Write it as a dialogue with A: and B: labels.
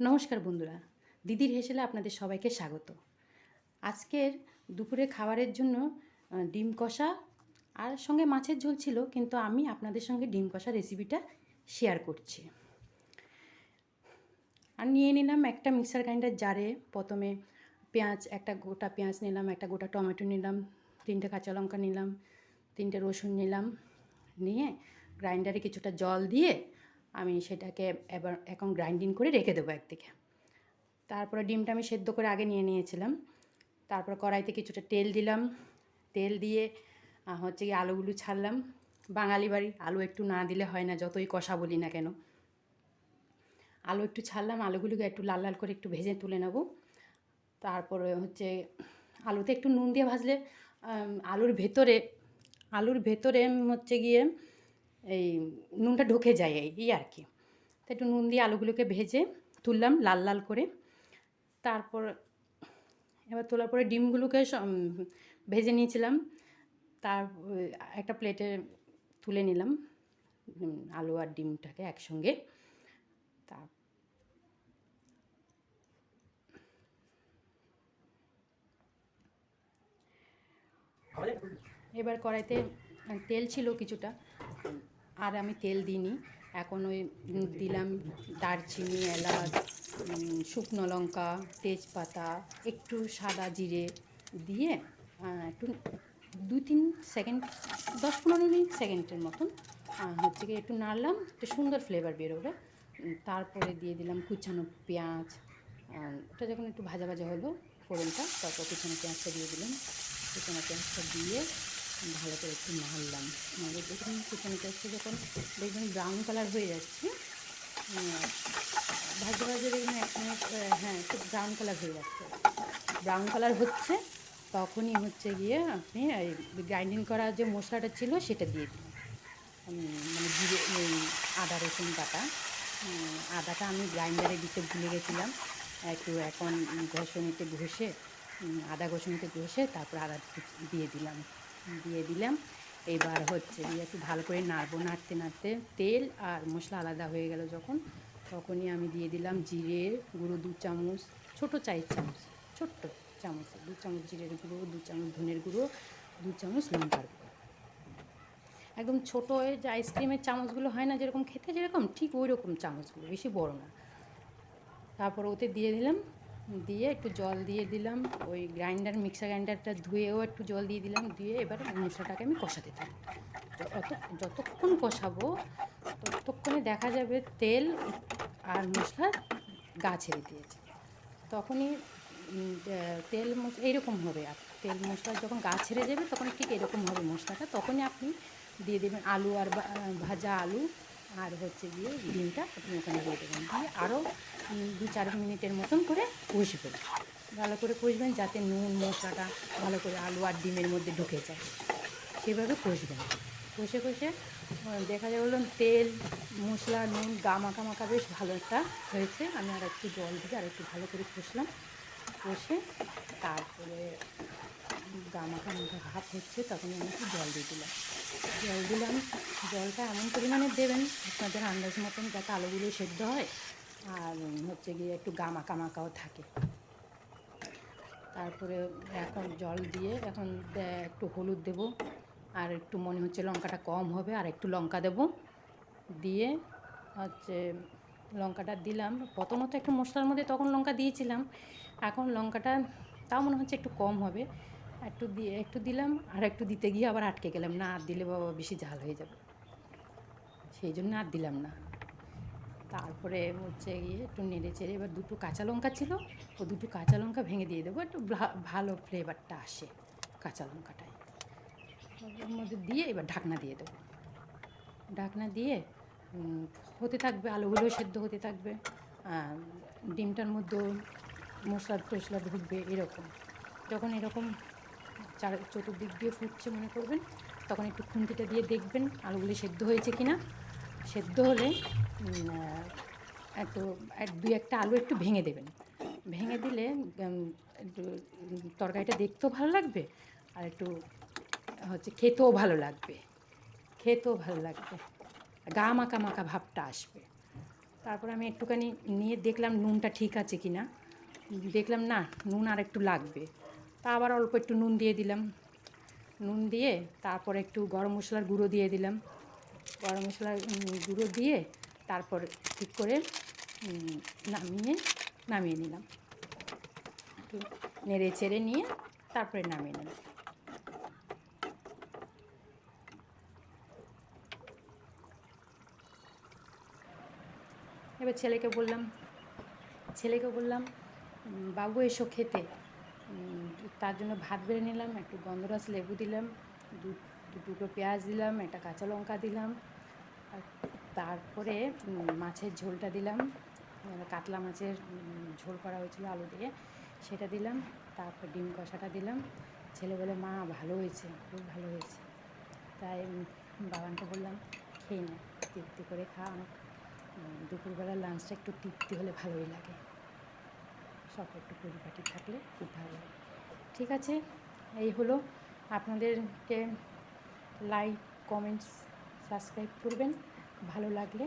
A: নমস্কার বন্ধুরা, দিদির হেসেলে আপনাদের সবাইকে স্বাগত। আজকের দুপুরে খাবারের জন্য ডিম কষা আর সঙ্গে মাছের ঝোল ছিল, কিন্তু আমি আপনাদের সঙ্গে ডিম কষা রেসিপিটা শেয়ার করছি। আর নিয়ে নিলাম একটা মিক্সার গ্রাইন্ডার জারে। প্রথমে পেঁয়াজ, একটা গোটা পেঁয়াজ নিলাম, একটা গোটা টমেটো নিলাম, 3টে কাঁচা লঙ্কা নিলাম, 3টে রসুন নিলাম। নিয়ে গ্রাইন্ডারে কিছুটা জল দিয়ে আমি সেটাকে এখন গ্রাইন্ডিং করে রেখে দেবো একদিকে। তারপরে ডিমটা আমি সেদ্ধ করে আগে নিয়ে নিয়েছিলাম। তারপর কড়াইতে কিছুটা তেল দিলাম। তেল দিয়ে গিয়ে আলুগুলো ছাড়লাম। বাঙালি বাড়ি আলু একটু না দিলে হয় না, যতই কষা বলি না কেন। আলু একটু ছাড়লাম, আলুগুলোকে একটু লাল লাল করে একটু ভেজে তুলে নেব। তারপরে আলুতে একটু নুন দিয়ে ভাজলে আলুর ভেতরে গিয়ে এই নুনটা ঢুকে যায়, এই আর কি। তো একটু নুন দিয়ে আলুগুলোকে ভেজে তুললাম লাল লাল করে। তারপর এবার তোলার পরে ডিমগুলোকে ভেজে নিয়েছিলাম, তার একটা প্লেটে তুলে নিলাম আলু আর ডিমটাকে একসঙ্গে। তা এবার কড়াইতে তেল ছিল কিছুটা, আর আমি তেল দিইনি। এখন দিলাম দারচিনি, এলাচ, শুকনো লঙ্কা, তেজপাতা, একটু সাদা জিরে দিয়ে একটু 2-3 সেকেন্ড, 10-15 সেকেন্ডের মতন একটু নাড়লাম, একটু সুন্দর ফ্লেভার বেরোবে। তারপরে দিয়ে দিলাম কুচানো পেঁয়াজ। ওটা যখন একটু ভাজা ভাজা হলো ফোড়নটা, তারপর কুচানো পেঁয়াজটা দিয়ে দিলাম। কুচানো পেঁয়াজটা দিয়ে ভালো করে একটু নাড়লাম। দেখুন কুচানো পেঁয়াজটা যখন দেখবেন ব্রাউন কালার হয়ে যাচ্ছে, ভাজতে ভাজতে দেখবেন একটু ব্রাউন কালার হয়ে যাচ্ছে, ব্রাউন কালার হচ্ছে, তখনই গিয়ে আপনি এই গ্রাইন্ডিং করা যে মশলাটা ছিল সেটা দিয়ে দিন। মানে জিরে, আদা রসুন বাটা। আদাটা আমি গ্রাইন্ডারে দিতে ভুলে গেছিলাম, এখন আদা ঘষণিতে ঘষে তারপর আদা দিয়ে দিলাম। এবার গিয়ে একটু ভালো করে নাড়বো। নাড়তে নাড়তে তেল আর মশলা আলাদা হয়ে গেল যখন, তখনই আমি দিয়ে দিলাম জিরের গুঁড়ো 2 চামচ, ছোটো চামচ, ছোট্ট চামচে 2 চামচ জিরের গুঁড়ো, 2 চামচ ধনের গুঁড়ো, 2 চামচ লঙ্কার গুঁড়ো। একদম ছোটো যে আইসক্রিমের চামচগুলো হয় না, যেরকম খেতে যেরকম, ঠিক ওই রকম চামচগুলো, বেশি বড় না। তারপর ওতে দিয়ে দিলাম, দিয়ে একটু জল দিয়ে দিলাম। ওই মিক্সার গ্রাইন্ডারটা ধুয়েও একটু জল দিয়ে দিলাম, দিয়ে এবার মশলাটাকে আমি কষাতে থাকবো। যতক্ষণ কষাবো ততক্ষণে দেখা যাবে তেল আর মশলা গা ছেড়ে দিয়েছে। তখনই তেল মশলা এইরকম হবে, আর তেল মশলা যখন গা ছেড়ে যাবে তখন ঠিক এরকম হবে মশলাটা। তখনই আপনি দিয়ে দেবেন আলু, আর ভাজা আলু, আর গিয়ে ডিমটা আপনি ওখানে দিয়ে দেবেন। দিয়ে আরও 2-4 মিনিটের মতন করে কষবেন, ভালো করে কষবেন, যাতে নুন মশলাটা ভালো করে আলু আর ডিমের মধ্যে ঢুকে যায়, সেভাবে কষবেন। কষে কষে দেখা যায় বললাম তেল মশলা নুন মাখা মাখা বেশ ভালো একটা হয়েছে। আমি আর একটু জল দিয়ে আর একটু ভালো করে কষলাম। কষে তারপরে মাখা মাখা ভাব হচ্ছে, তখন আমি একটু জল দিয়ে দিলাম। জলটা এমন পরিমাণে দেবেন আপনাদের আন্দাজ মতন, যাতে আলুগুলো সেদ্ধ হয় আর গিয়ে একটু মাখা মাখাও থাকে। তারপরে এখন জল দিয়ে এখন একটু হলুদ দেবো, আর একটু মনে হচ্ছে লঙ্কাটা কম হবে, আর একটু লঙ্কা দেবো। দিয়ে লঙ্কাটা দিলাম। প্রথমত একটু মশলার মধ্যে তখন লঙ্কা দিয়েছিলাম, এখন লঙ্কাটা তাও মনে হচ্ছে একটু কম হবে, একটু দিলাম। আর একটু দিতে গিয়ে আবার আটকে গেলাম, না আর দিলে বাবা বেশি ঝাল হয়ে যাবে, সেই জন্য আর দিলাম না। তারপরে গিয়ে একটু নেড়ে চেড়ে এবার 2টো কাঁচা লঙ্কা ছিল, ও 2টো কাঁচা লঙ্কা ভেঙে দিয়ে দেবো, একটু ভালো ফ্লেভারটা আসে কাঁচা লঙ্কাটায়। ওর মধ্যে দিয়ে এবার ঢাকনা দিয়ে দেবো। ঢাকনা দিয়ে হতে থাকবে, আলুগুলো সেদ্ধ হতে থাকবে, ডিমটার মধ্যেও মশলা টশলা ঢুকবে। যখন এরকম চতুর্দিক দিয়ে ফুটছে মনে করবেন, তখন একটু খুন্তিটা দিয়ে দেখবেন আলুগুলো সেদ্ধ হয়েছে কি না। সেদ্ধ হলে একটু 2-1টা আলু একটু ভেঙে দেবেন। ভেঙে দিলে একটু তরকারিটা দেখতেও ভালো লাগবে, আর একটু খেতেও ভালো লাগবে, মাখা মাখা ভাবটা আসবে। তারপর আমি একটুখানি নিয়ে দেখলাম নুনটা ঠিক আছে কি না, দেখলাম না নুন আর একটু লাগবে, তা আবার অল্প একটু নুন দিয়ে দিলাম। নুন দিয়ে তারপর একটু গরম মশলার গুঁড়ো দিয়ে দিলাম। গরম মশলার গুঁড়ো দিয়ে তারপর ঠিক করে নামিয়ে নিলাম। একটু নেড়ে চেড়ে নিয়ে তারপরে নামিয়ে নিলাম। এবার ছেলেকে বললাম বাবু এসো খেতে। তার জন্য ভাত বেড়ে নিলাম, একটু গন্ধরাস লেবু দিলাম, দু টুকরো পেঁয়াজ দিলাম, একটা কাঁচা লঙ্কা দিলাম, আর তারপরে মাছের ঝোলটা দিলাম, কাতলা মাছের ঝোল করা হয়েছিল আলু দিয়ে, সেটা দিলাম। তারপর ডিম কষাটা দিলাম। ছেলে বলে মা ভালো হয়েছে, খুব ভালো হয়েছে। তাই বাবানকে বললাম খেয়ে নে, তৃপ্তি করে খা। অনেক দুপুরবেলার লাঞ্চটা একটু তৃপ্তি হলে ভালোই লাগে, সব একটু পরিপাটি থাকলে খুব ভালো লাগে। ঠিক আছে, এই হলো। আপনাদেরকে লাইক, কমেন্টস, সাবস্ক্রাইব করবেন ভালো লাগলে।